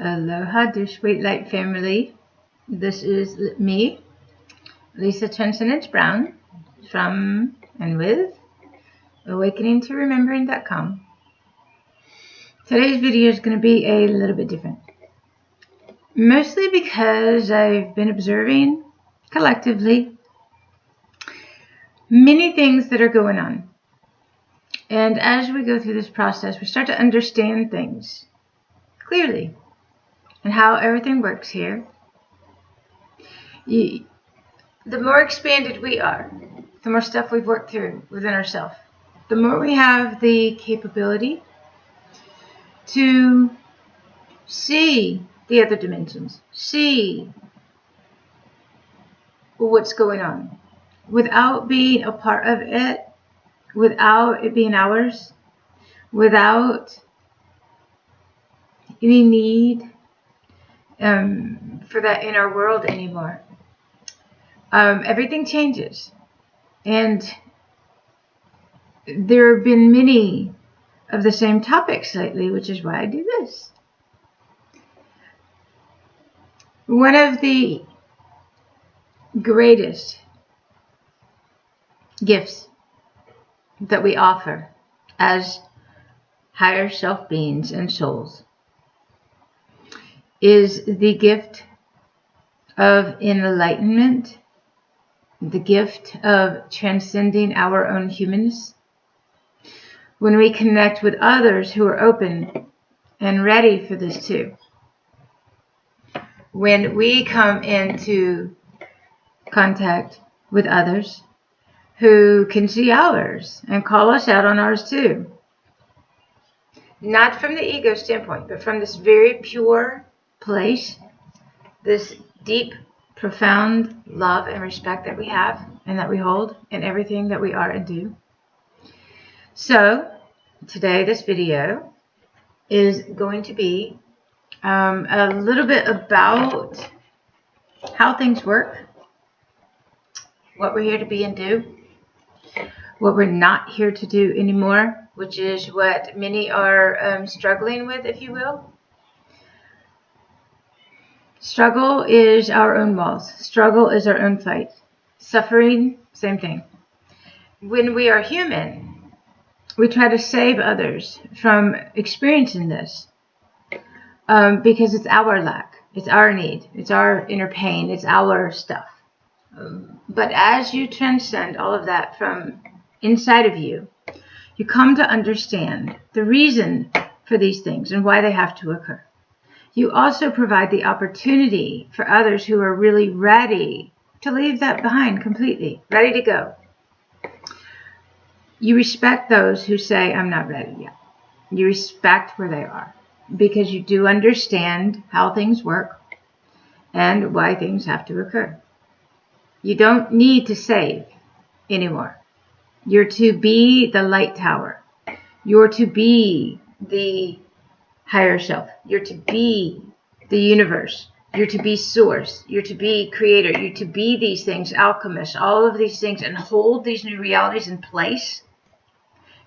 Aloha, dear sweet light family. This is me, Lisa Transcendence Brown, from and with awakeningtoremembering.com. Today's video is going to be a little bit different. Mostly because I've been observing collectively many things that are going on. And as we go through this process, we start to understand things clearly and how everything works here. The more expanded we are, the more stuff we've worked through within ourselves, the more we have the capability to see the other dimensions, see what's going on without being a part of it, without it being ours, without any need for that in our world anymore. Everything changes, and there have been many of the same topics lately, which is why I do this. One of the greatest gifts that we offer as higher self beings and souls is the gift of enlightenment, the gift of transcending our own humanness. When we connect with others who are open and ready for this too. When we come into contact with others who can see ours and call us out on ours too. Not from the ego standpoint, but from this very pure place, this deep, profound love and respect that we have and that we hold in everything that we are and do. So today this video is going to be a little bit about how things work, what we're here to be and do, what we're not here to do anymore, which is what many are struggling with, if you will. Struggle is our own walls. Struggle is our own fight. Suffering, same thing. When we are human, we try to save others from experiencing this because it's our lack, it's our need, it's our inner pain, it's our stuff. But as you transcend all of that from inside of you, you come to understand the reason for these things and why they have to occur. You also provide the opportunity for others who are really ready to leave that behind completely, ready to go. You respect those who say, I'm not ready yet. You respect where they are because you do understand how things work and why things have to occur. You don't need to save anymore. You're to be the light tower. You're to be the higher self. You're to be the universe. You're to be source. You're to be creator. You're to be these things, alchemist, all of these things, and hold these new realities in place.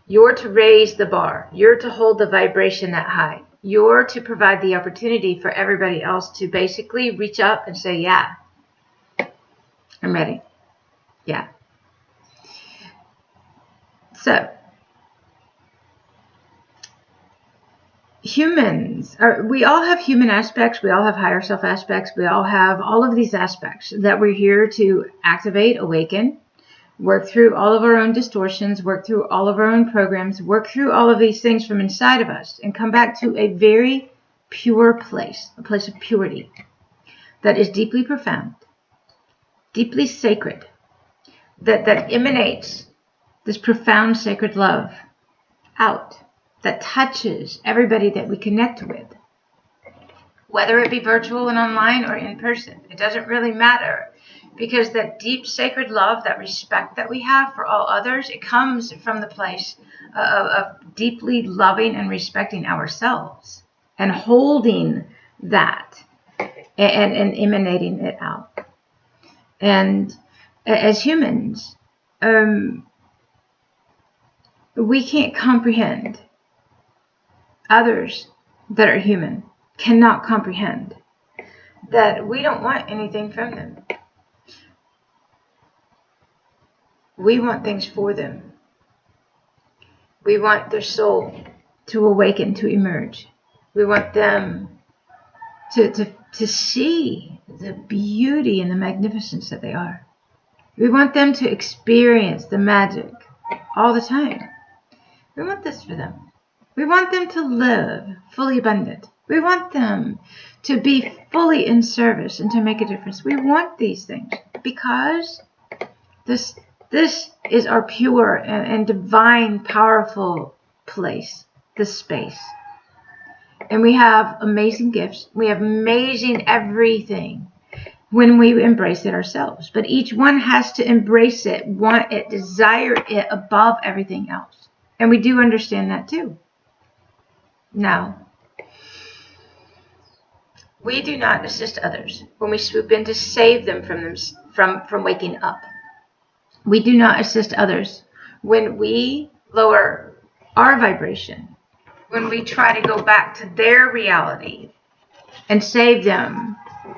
You're to raise the bar. You're to hold the vibration that high. You're to provide the opportunity for everybody else to basically reach up and say, yeah, I'm ready. Yeah. So, we all have human aspects, we all have higher self aspects, we all have all of these aspects that we're here to activate, awaken, work through all of our own distortions, work through all of our own programs, work through all of these things from inside of us and come back to a very pure place, a place of purity that is deeply profound, deeply sacred, that emanates this profound sacred love out, that touches everybody that we connect with, whether it be virtual and online or in person. It doesn't really matter because that deep sacred love, that respect that we have for all others, it comes from the place of deeply loving and respecting ourselves and holding that and emanating it out. And as humans, we can't comprehend others that are human cannot comprehend that we don't want anything from them. We want things for them. We want their soul to awaken, to emerge. We want them to see the beauty and the magnificence that they are. We want them to experience the magic all the time. We want this for them. We want them to live fully abundant. We want them to be fully in service and to make a difference. We want these things because this is our pure and divine, powerful place, this space. And we have amazing gifts. We have amazing everything when we embrace it ourselves. But each one has to embrace it, want it, desire it above everything else. And we do understand that too. Now, we do not assist others when we swoop in to save them from waking up. We do not assist others when we lower our vibration, when we try to go back to their reality and save them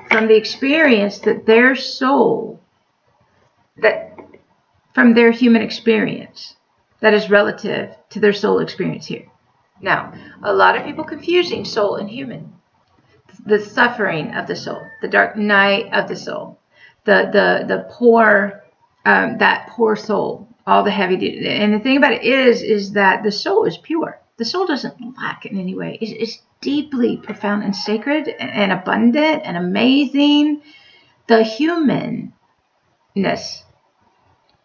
from the experience that their soul, that from their human experience, that is relative to their soul experience here. Now, a lot of people confusing soul and human. The suffering of the soul, the dark night of the soul, the poor, that poor soul, all the heavy duty. And the thing about it is that the soul is pure. The soul doesn't lack in any way. It's deeply profound and sacred and abundant and amazing. The humanness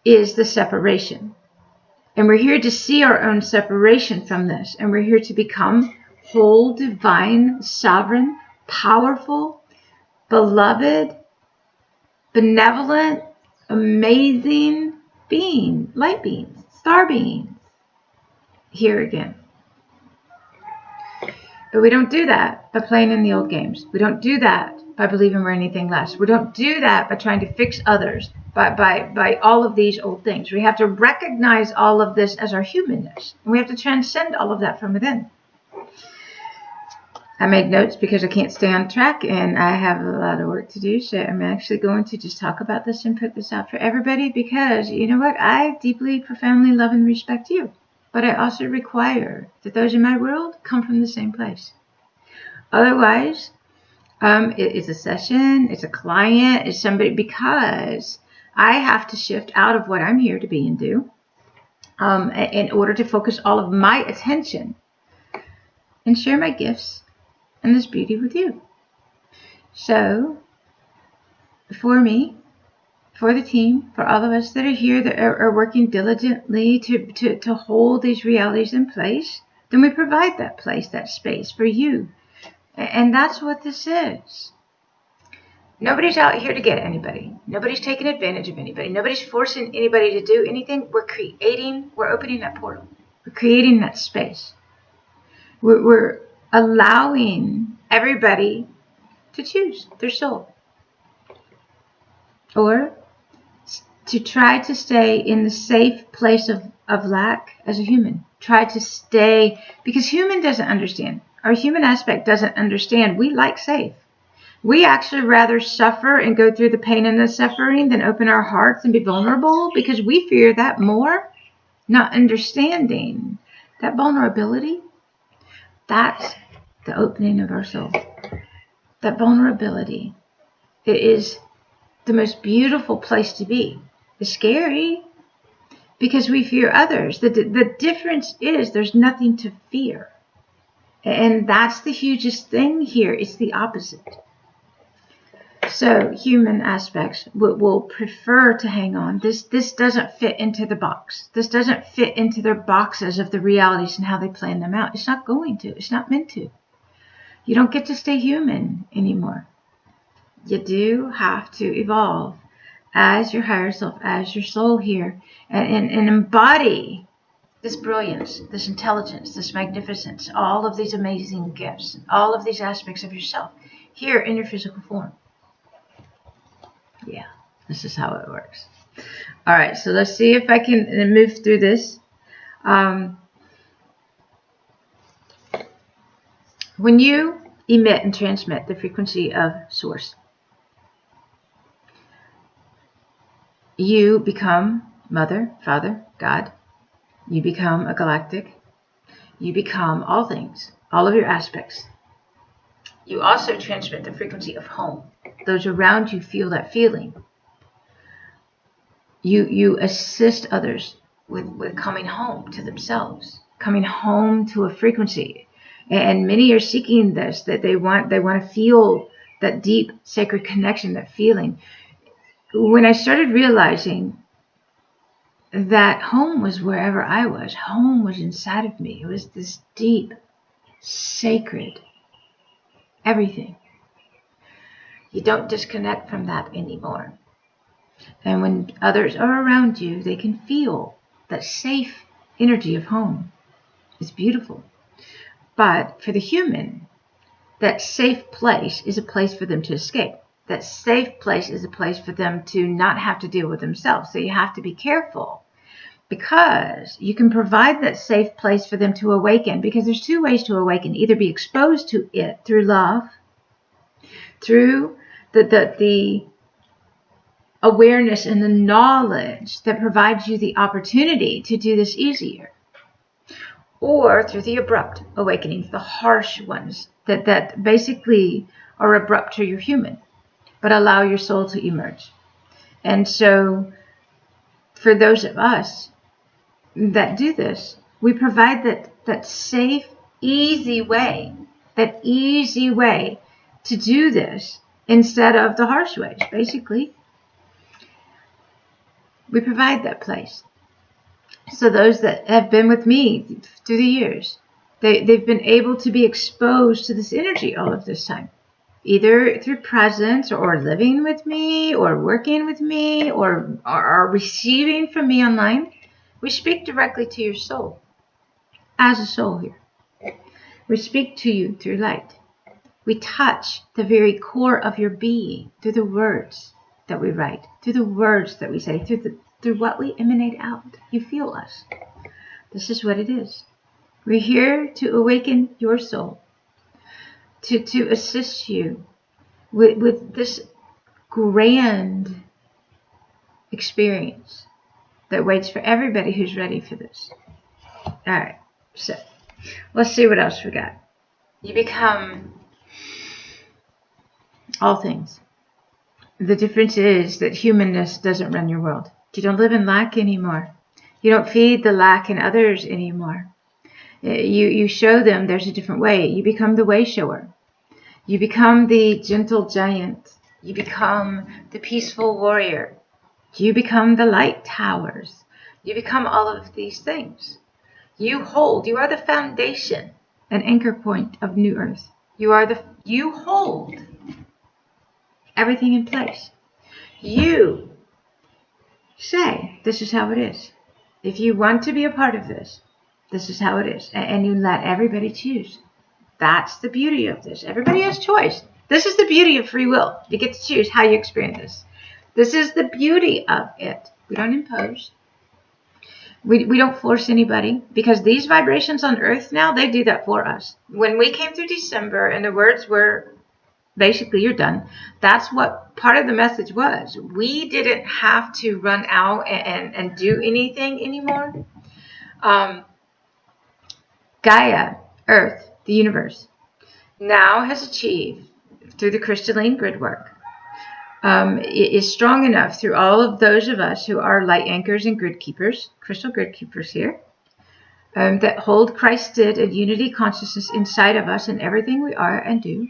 is the separation. And we're here to see our own separation from this. And we're here to become whole, divine, sovereign, powerful, beloved, benevolent, amazing being, light beings, star beings. Here again. But we don't do that by playing in the old games. We don't do that by believing we're anything less. We don't do that by trying to fix others, by all of these old things. We have to recognize all of this as our humanness. And we have to transcend all of that from within. I made notes because I can't stay on track and I have a lot of work to do. So I'm actually going to just talk about this and put this out for everybody because, you know what, I deeply, profoundly love and respect you. But I also require that those in my world come from the same place. Otherwise, it's a session, it's a client, it's somebody, because I have to shift out of what I'm here to be and do in order to focus all of my attention and share my gifts and this beauty with you. So, for me, for the team, for all of us that are here that are working diligently to hold these realities in place, then we provide that place, that space for you. And that's what this is. Nobody's out here to get anybody. Nobody's taking advantage of anybody. Nobody's forcing anybody to do anything. We're opening that portal. We're creating that space. We're allowing everybody to choose their soul. Or to try to stay in the safe place of lack as a human. Try to stay, because human doesn't understand. Our human aspect doesn't understand. We like safe. We actually rather suffer and go through the pain and the suffering than open our hearts and be vulnerable because we fear that more, not understanding that vulnerability. That's the opening of our soul. That vulnerability. It is the most beautiful place to be. It's scary because we fear others. The difference is there's nothing to fear. And that's the hugest thing here. It's the opposite. So human aspects will prefer to hang on. This doesn't fit into the box. This doesn't fit into their boxes of the realities and how they plan them out. It's not going to. It's not meant to. You don't get to stay human anymore. You do have to evolve as your higher self, as your soul here, and embody this brilliance, this intelligence, this magnificence, all of these amazing gifts, all of these aspects of yourself here in your physical form. Yeah, this is how it works. All right, so let's see if I can move through this. When you emit and transmit the frequency of source. You become Mother, Father, God. You become a galactic. You become all things, all of your aspects. You also transmit the frequency of home. Those around you feel that feeling. You assist others with coming home to themselves, coming home to a frequency. And many are seeking this, that they want to feel that deep sacred connection, that feeling. When I started realizing that home was wherever I was, home was inside of me. It was this deep, sacred, everything. You don't disconnect from that anymore. And when others are around you, they can feel that safe energy of home. It's beautiful. But for the human, that safe place is a place for them to escape. That safe place is a place for them to not have to deal with themselves. So you have to be careful, because you can provide that safe place for them to awaken, because there's two ways to awaken. Either be exposed to it through love, through the awareness and the knowledge that provides you the opportunity to do this easier, or through the abrupt awakenings, the harsh ones that basically are abrupt to your human, but allow your soul to emerge. And so for those of us that do this, we provide that safe, easy way, to do this instead of the harsh ways, basically. We provide that place. So those that have been with me through the years, they've been able to be exposed to this energy all of this time, either through presence or living with me or working with me or receiving from me online. We speak directly to your soul as a soul here. We speak to you through light. We touch the very core of your being through the words that we write, through the words that we say, through what we emanate out. You feel us. This is what it is. We're here to awaken your soul, to assist you with this grand experience that waits for everybody who's ready for this. All right, so let's see what else we got. You become all things. The difference is that humanness doesn't run your world. You don't live in lack anymore. You don't feed the lack in others anymore. You show them there's a different way. You become the way shower. You become the gentle giant. You become the peaceful warrior. You become the light towers. You become all of these things. You are the foundation, an anchor point of New Earth. You hold everything in place. You say, this is how it is. If you want to be a part of this, this is how it is. And you let everybody choose. That's the beauty of this. Everybody has choice. This is the beauty of free will. You get to choose how you experience this. This is the beauty of it. We don't impose. We don't force anybody, because these vibrations on Earth now, they do that for us. When we came through December and the words were, basically, you're done. That's what part of the message was. We didn't have to run out and do anything anymore. Gaia, Earth, the universe, now has achieved, through the crystalline grid work, is strong enough through all of those of us who are light anchors and grid keepers, crystal grid keepers here, that hold Christed and unity consciousness inside of us in everything we are and do.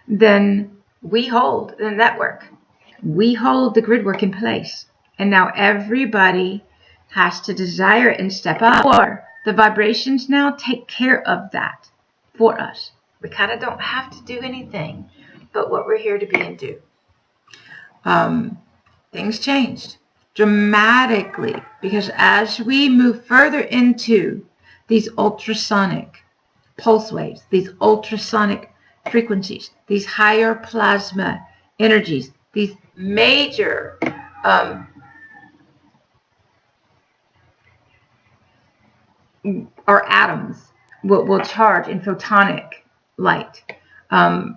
Then we hold the network. We hold the grid work in place. And now everybody has to desire it and step up. Or the vibrations now take care of that for us. We kind of don't have to do anything but what we're here to be and do. Things changed dramatically, because as we move further into these ultrasonic pulse waves, these ultrasonic frequencies, these higher plasma energies, these major our atoms will charge in photonic light,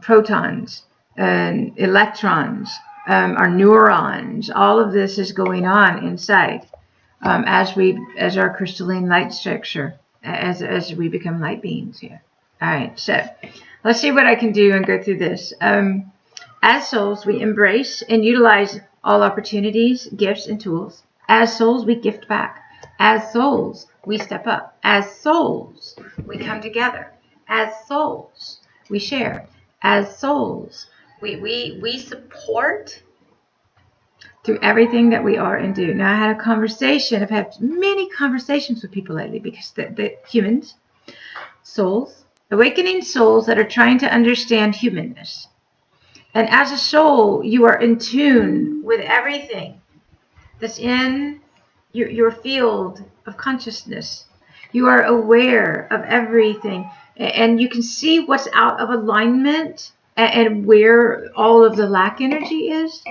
protons, and electrons, our neurons. All of this is going on inside as our crystalline light structure, as we become light beings here. All right, so let's see what I can do and go through this. As souls, we embrace and utilize all opportunities, gifts, and tools. As souls, we gift back. As souls, we step up. As souls, we come together. As souls, we share. As souls, we support through everything that we are and do. Now, I had a conversation. I've had many conversations with people lately because the humans, souls, awakening souls that are trying to understand humanness. And as a soul, you are in tune with everything that's in your field of consciousness. You are aware of everything, and you can see what's out of alignment and where all of the lack energy is.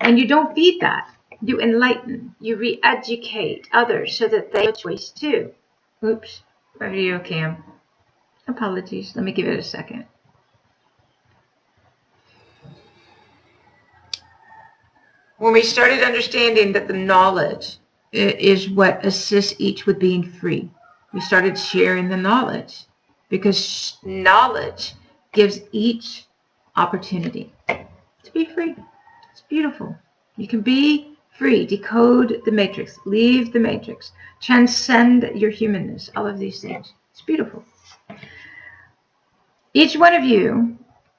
And you don't feed that. You enlighten. You re-educate others so that they have a choice too. Oops, my video cam. Apologies. Let me give it a second. When we started understanding that the knowledge is what assists each with being free, we started sharing the knowledge because knowledge gives each opportunity to be free. It's beautiful. You can be free, decode the matrix, leave the matrix, transcend your humanness, all of these things. It's beautiful. Each one of you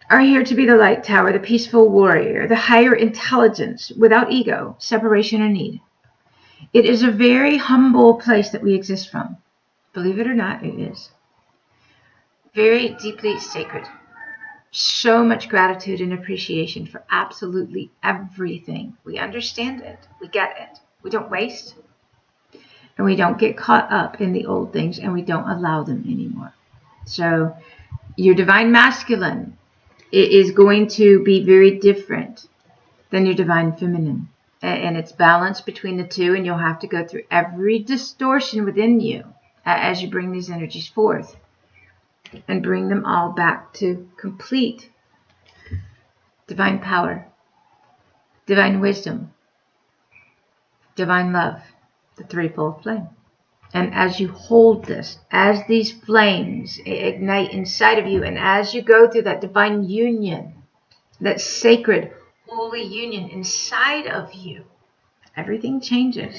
are here to be the light tower, the peaceful warrior, the higher intelligence without ego, separation, or need. It is a very humble place that we exist from. Believe it or not, it is. Very deeply sacred. So much gratitude and appreciation for absolutely everything. We understand it. We get it. We don't waste. And we don't get caught up in the old things, and we don't allow them anymore. So your divine masculine is going to be very different than your divine feminine. And it's balanced between the two, and you'll have to go through every distortion within you as you bring these energies forth and bring them all back to complete divine power, divine wisdom, divine love, the threefold flame. And as you hold this, as these flames ignite inside of you, and as you go through that divine union, that sacred, holy union inside of you, everything changes.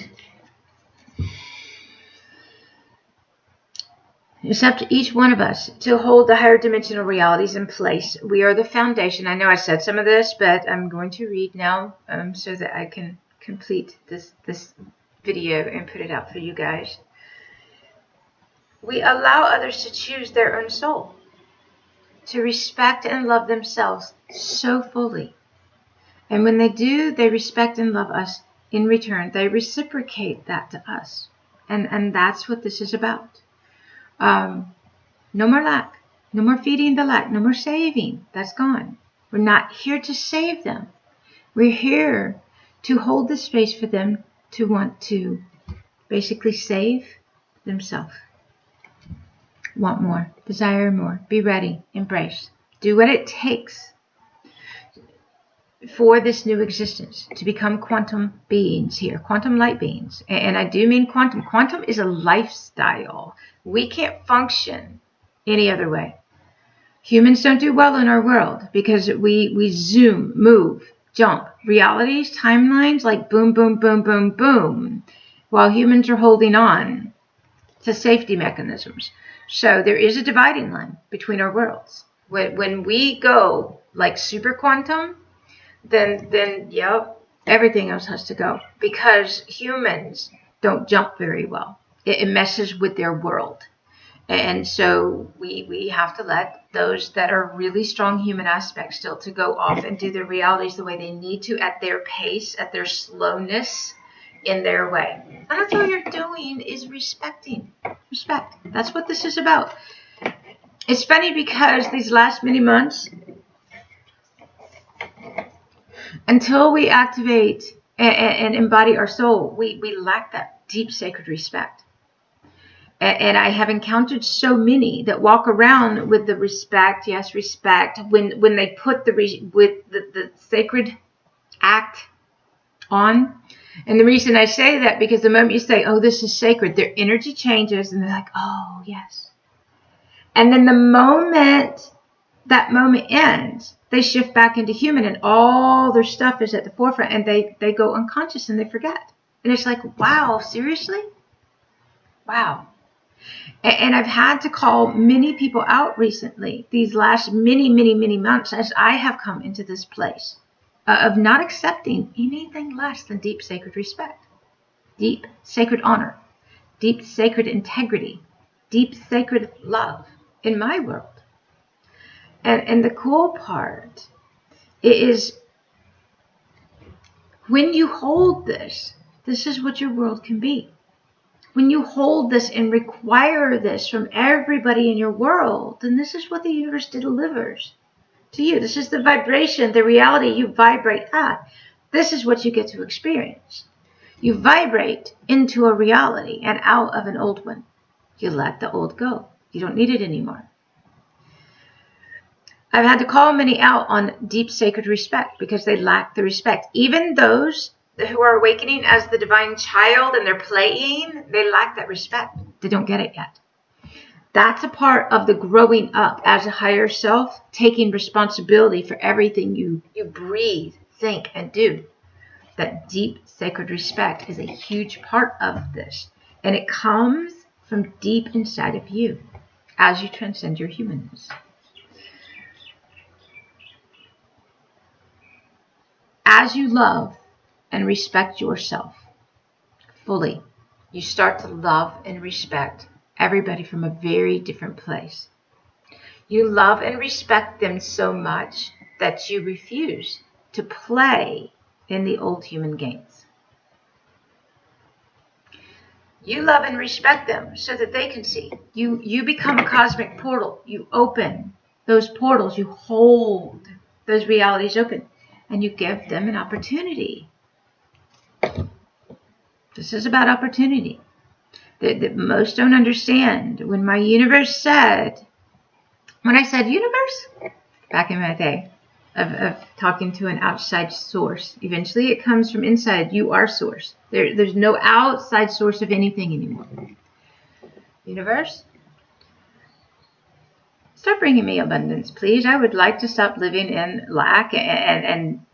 It's up to each one of us to hold the higher dimensional realities in place. We are the foundation. I know I said some of this, but I'm going to read now so that I can complete this video and put it out for you guys. We allow others to choose their own soul, to respect and love themselves so fully. And when they do, they respect and love us in return. They reciprocate that to us. And that's what this is about. No more lack. No more feeding the lack. No more saving. That's gone. We're not here to save them. We're here to hold the space for them to want to basically save themselves. Want more, desire more, be ready, embrace. Do what it takes for this new existence to become quantum beings here, quantum light beings. And I do mean quantum. Quantum is a lifestyle. We can't function any other way. Humans don't do well in our world because we zoom, move, jump. Realities, timelines, like boom, boom, boom, boom, boom, while humans are holding on to safety mechanisms. So there is a dividing line between our worlds. When we go like super quantum, then yep, everything else has to go because humans don't jump very well. It messes with their world. And so we have to let those that are really strong human aspects still to go off and do their realities the way they need to, at their pace, at their slowness, in their way. And that's all you're doing is respecting. Respect. That's what this is about. It's funny because these last many months, until we activate and embody our soul, we lack that deep sacred respect. And I have encountered so many that walk around with the respect, yes, respect, when they put the sacred act on. And the reason I say that, because the moment you say, oh, this is sacred, their energy changes and they're like, oh, yes. And then the moment that moment ends, they shift back into human and all their stuff is at the forefront and they go unconscious and they forget. And it's like, wow, seriously? Wow. And I've had to call many people out recently, these last many months, as I have come into this place of not accepting anything less than deep sacred respect, deep sacred honor, deep sacred integrity, deep sacred love in my world. And the cool part is when you hold this, this is what your world can be. When you hold this and require this from everybody in your world, then this is what the universe delivers to you. This is the vibration, the reality you vibrate at. This is what you get to experience. You vibrate into a reality and out of an old one. You let the old go. You don't need it anymore. I've had to call many out on deep sacred respect because they lack the respect. Even those who are awakening as the divine child and they're playing, they lack that respect. They don't get it yet. That's a part of the growing up as a higher self, taking responsibility for everything you breathe, think, and do. That deep sacred respect is a huge part of this. And it comes from deep inside of you as you transcend your humanness. As you love and respect yourself fully, you start to love and respect everybody from a very different place. You love and respect them so much that you refuse to play in the old human games. You love and respect them so that they can see. You become a cosmic portal. You open those portals. You hold those realities open. And you give them an opportunity. This is about opportunity. That most don't understand. When I said universe, back in my day of talking to an outside source, eventually it comes from inside. You are source. There's no outside source of anything anymore. Universe, start bringing me abundance, please. I would like to stop living in lack and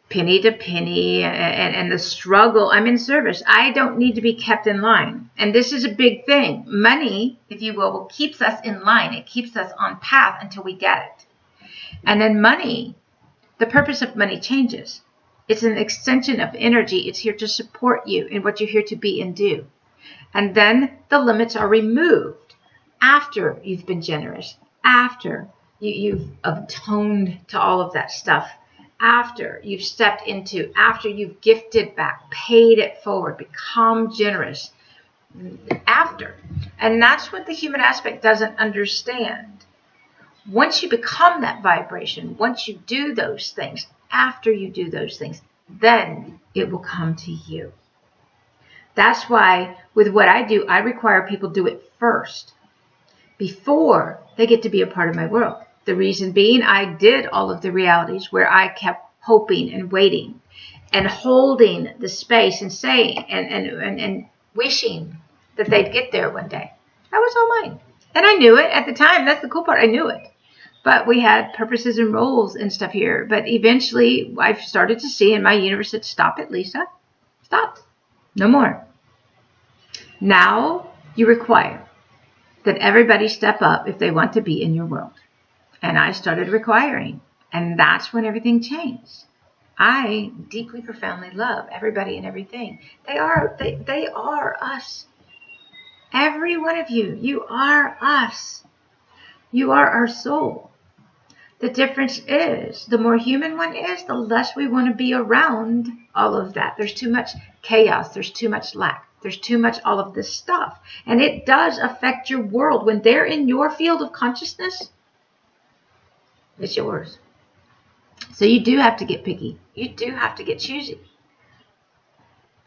penny to penny and the struggle. I'm in service. I don't need to be kept in line. And this is a big thing. Money, if you will, keeps us in line. It keeps us on path until we get it. And then money, the purpose of money changes. It's an extension of energy. It's here to support you in what you're here to be and do. And then the limits are removed after you've been generous, after you've atoned to all of that stuff, after you've stepped into, after you've gifted back, paid it forward, become generous, after. And that's what the human aspect doesn't understand. Once you become that vibration, once you do those things, after you do those things, then it will come to you. That's why with what I do, I require people do it first before they get to be a part of my world. The reason being, I did all of the realities where I kept hoping and waiting and holding the space and saying and wishing that they'd get there one day. That was all mine. And I knew it at the time. That's the cool part. I knew it. But we had purposes and roles and stuff here. But eventually I started to see, and my universe said, stop it, Lisa. Stop. No more. Now you require that everybody step up if they want to be in your world. And I started requiring. And that's when everything changed. I deeply, profoundly love everybody and everything. They are us. Every one of you. You are us. You are our soul. The difference is, the more human one is, the less we want to be around all of that. There's too much chaos. There's too much lack. There's too much all of this stuff. And it does affect your world. When they're in your field of consciousness, it's yours. So you do have to get picky. You do have to get choosy.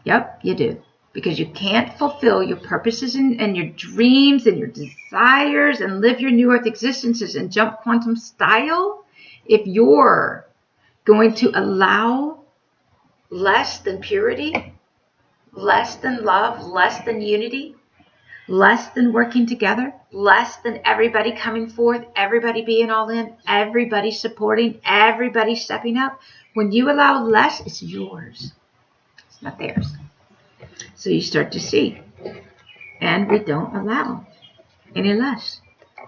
Yep, you do. Because you can't fulfill your purposes and your dreams and your desires and live your new earth existences and jump quantum style if you're going to allow less than purity, less than love, less than unity, less than working together, less than everybody coming forth, everybody being all in, everybody supporting, everybody stepping up. When you allow less, it's yours. It's not theirs. So you start to see. And we don't allow any less.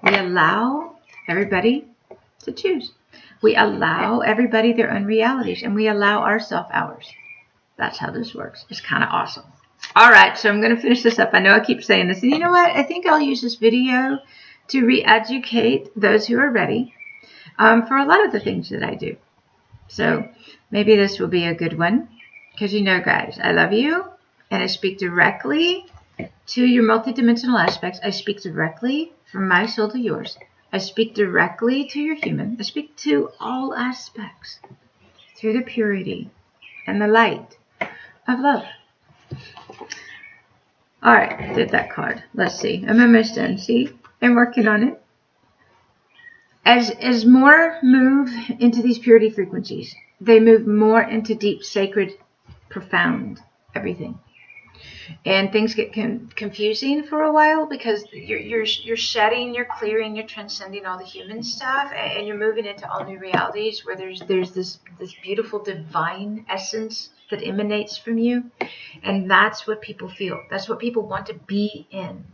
We allow everybody to choose. We allow everybody their own realities, and we allow ourselves ours. That's how this works. It's kind of awesome. All right, so I'm going to finish this up. I know I keep saying this. And you know what? I think I'll use this video to re-educate those who are ready for a lot of the things that I do. So maybe this will be a good one. Because you know, guys, I love you. And I speak directly to your multidimensional aspects. I speak directly from my soul to yours. I speak directly to your human. I speak to all aspects through the purity and the light of love. All right, did that card. Let's see. I'm almost done. See, I'm working on it. As more move into these purity frequencies, they move more into deep, sacred, profound everything. And things get confusing for a while because you're shedding, you're clearing, you're transcending all the human stuff, and you're moving into all new realities where there's this beautiful divine essence that emanates from you, and that's what people feel. That's what people want to be in.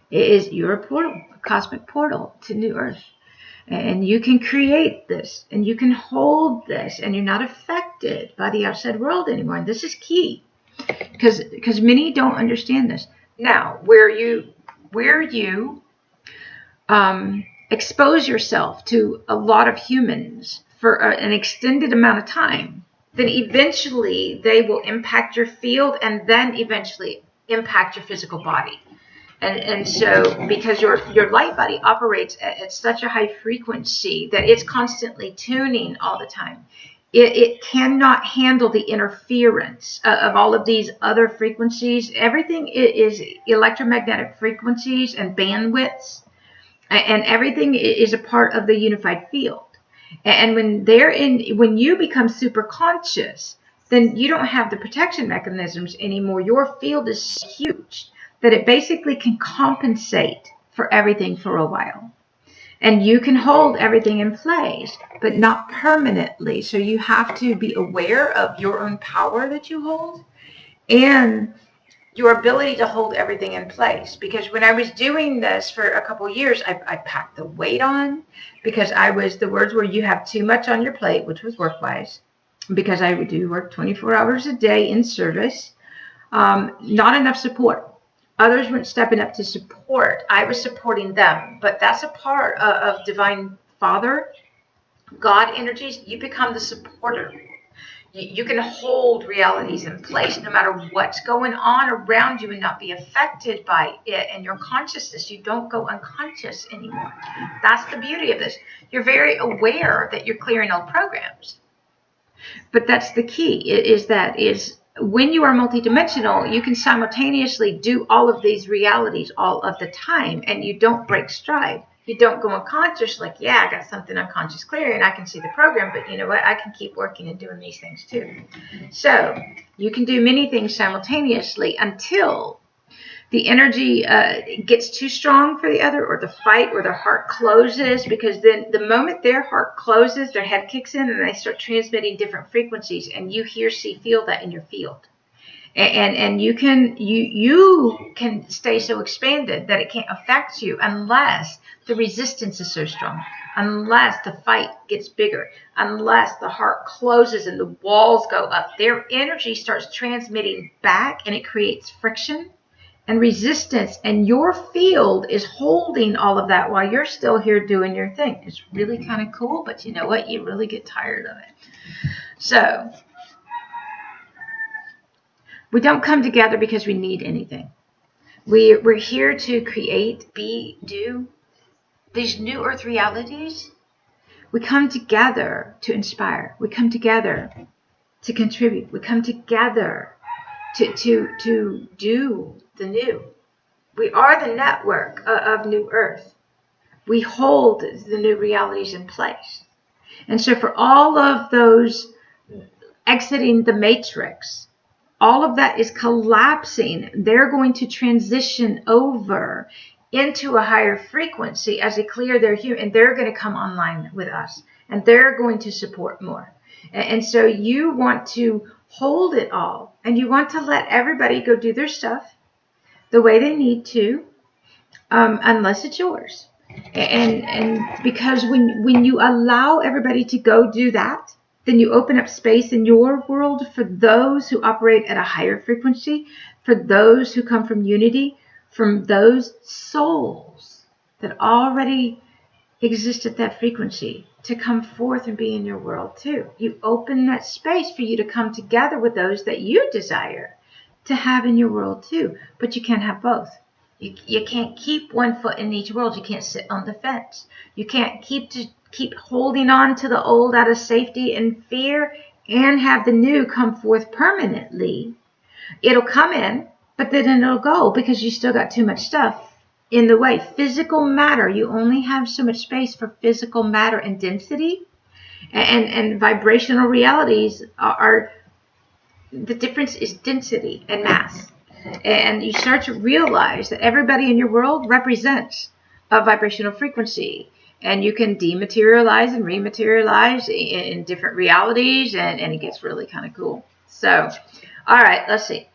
You're a portal, a cosmic portal to New Earth, and you can create this, and you can hold this, and you're not affected by the outside world anymore. And this is key. Because many don't understand this. Now, where you expose yourself to a lot of humans for an extended amount of time, then eventually they will impact your field and then eventually impact your physical body. And so because your light body operates at such a high frequency that it's constantly tuning all the time. It cannot handle the interference of all of these other frequencies. Everything is electromagnetic frequencies and bandwidths, and everything is a part of the unified field. And when you become super conscious, then you don't have the protection mechanisms anymore. Your field is so huge that it basically can compensate for everything for a while. And you can hold everything in place, but not permanently. So you have to be aware of your own power that you hold and your ability to hold everything in place. Because when I was doing this for a couple of years, I packed the weight on because the words were, you have too much on your plate, which was work-wise, because I would do work 24 hours a day in service, not enough support. Others weren't stepping up to support. I was supporting them. But that's a part of Divine Father, God energies. You become the supporter. You can hold realities in place no matter what's going on around you and not be affected by it and your consciousness. You don't go unconscious anymore. That's the beauty of this. You're very aware that you're clearing old programs. But that's the key, is when you are multidimensional, you can simultaneously do all of these realities all of the time, and you don't break stride. You don't go unconscious like, yeah, I got something unconscious clear, and I can see the program, but you know what? I can keep working and doing these things too. So you can do many things simultaneously until the energy gets too strong for the other, or the fight, or their heart closes, because then the moment their heart closes, their head kicks in and they start transmitting different frequencies, and you hear, see, feel that in your field. And you can stay so expanded that it can't affect you unless the resistance is so strong, unless the fight gets bigger, unless the heart closes and the walls go up. Their energy starts transmitting back, and it creates friction and resistance, and your field is holding all of that while you're still here doing your thing. It's really kind of cool, but you know what? You really get tired of it. So we don't come together because we need anything. We're here to create, be, do these new earth realities. We come together to inspire. We come together to contribute. We come together to do the new. We are the network of New Earth. We hold the new realities in place. And so for all of those exiting the matrix, all of that is collapsing. They're going to transition over into a higher frequency as they clear their human, and they're going to come online with us, and they're going to support more. And so you want to hold it all, and you want to let everybody go do their stuff the way they need to, unless it's yours. And because when you allow everybody to go do that, then you open up space in your world for those who operate at a higher frequency, for those who come from unity, from those souls that already exist at that frequency to come forth and be in your world too. You open that space for you to come together with those that you desire to have in your world too. But you can't have both. You can't keep one foot in each world. You can't sit on the fence. You can't keep holding on to the old out of safety and fear and have the new come forth permanently. It'll come in, but then it'll go because you still got too much stuff in the way. Physical matter, you only have so much space for physical matter and density, and vibrational realities are the difference is density and mass. And you start to realize that everybody in your world represents a vibrational frequency. And you can dematerialize and rematerialize in different realities. And it gets really kind of cool. So, all right, let's see.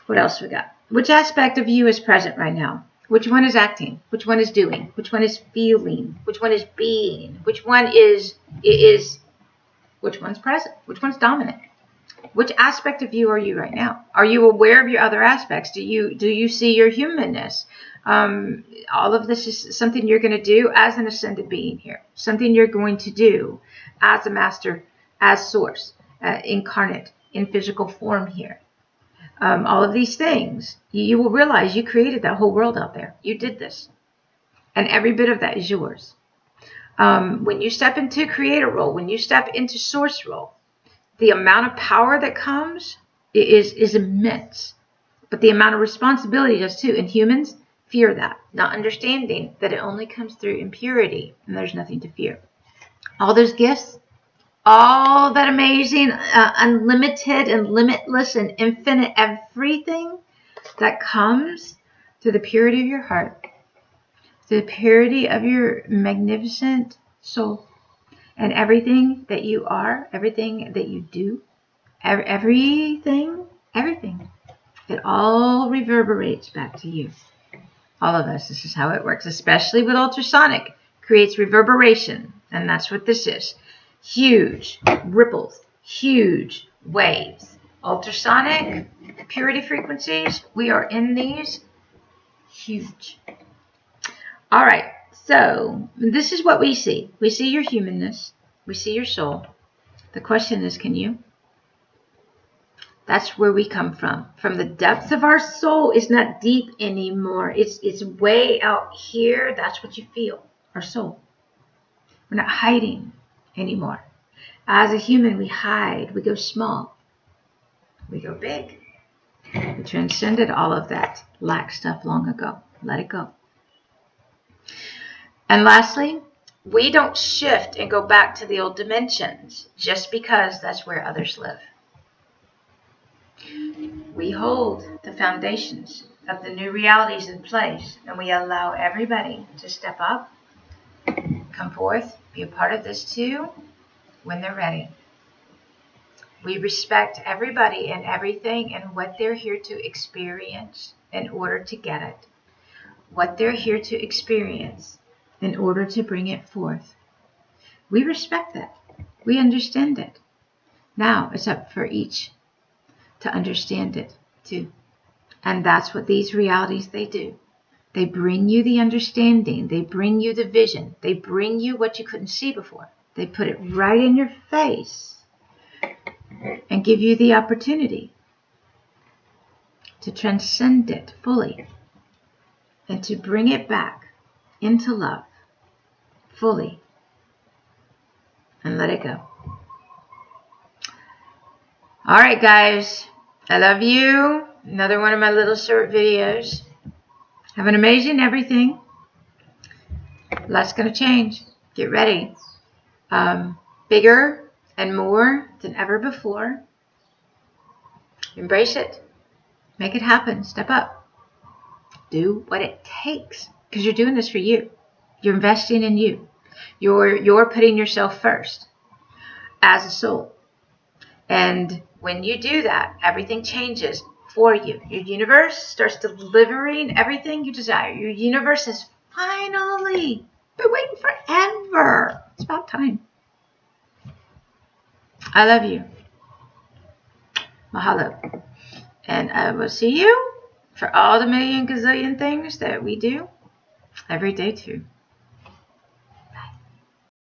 What else we got? Which aspect of you is present right now? Which one is acting? Which one is doing? Which one is feeling? Which one is being? Which one is which one's present? Which one's dominant? Which aspect of you are you right now? Are you aware of your other aspects? Do you see your humanness? All of this is something you're going to do as an ascended being here. Something you're going to do as a master, as source, incarnate, in physical form here. All of these things, you will realize you created that whole world out there. You did this. And every bit of that is yours. When you step into creator role, when you step into source role, the amount of power that comes is immense. But the amount of responsibility does too. And humans fear that, not understanding that it only comes through impurity and there's nothing to fear. All those gifts, all that amazing, unlimited and limitless and infinite everything that comes to the purity of your heart, to the purity of your magnificent soul. And everything that you are, everything that you do, everything, it all reverberates back to you. All of us, this is how it works, especially with ultrasonic, creates reverberation. And that's what this is. Huge ripples, huge waves. Ultrasonic, purity frequencies, we are in these, huge. All right. So this is what we see. We see your humanness. We see your soul. The question is, can you? That's where we come from. From the depths of our soul. It's not deep anymore. It's way out here. That's what you feel. Our soul. We're not hiding anymore. As a human, we hide. We go small. We go big. We transcended all of that lack stuff long ago. Let it go. And lastly, we don't shift and go back to the old dimensions just because that's where others live. We hold the foundations of the new realities in place, and we allow everybody to step up, come forth, be a part of this too, when they're ready. We respect everybody and everything and what they're here to experience in order to get it. What they're here to experience in order to bring it forth. We respect that. We understand it. Now it's up for each to understand it too. And that's what these realities, they do. They bring you the understanding. They bring you the vision. They bring you what you couldn't see before. They put it right in your face and give you the opportunity to transcend it fully and to bring it back into love fully and let it go. All right, guys. I love you. Another one of my little short videos. Have an amazing everything. Lots going to change. Get ready. Bigger and more than ever before. Embrace it. Make it happen. Step up. Do what it takes. Because you're doing this for you. You're investing in you. You're putting yourself first as a soul. And when you do that, everything changes for you. Your universe starts delivering everything you desire. Your universe has finally been waiting forever. It's about time. I love you. Mahalo. And I will see you for all the million gazillion things that we do every day too.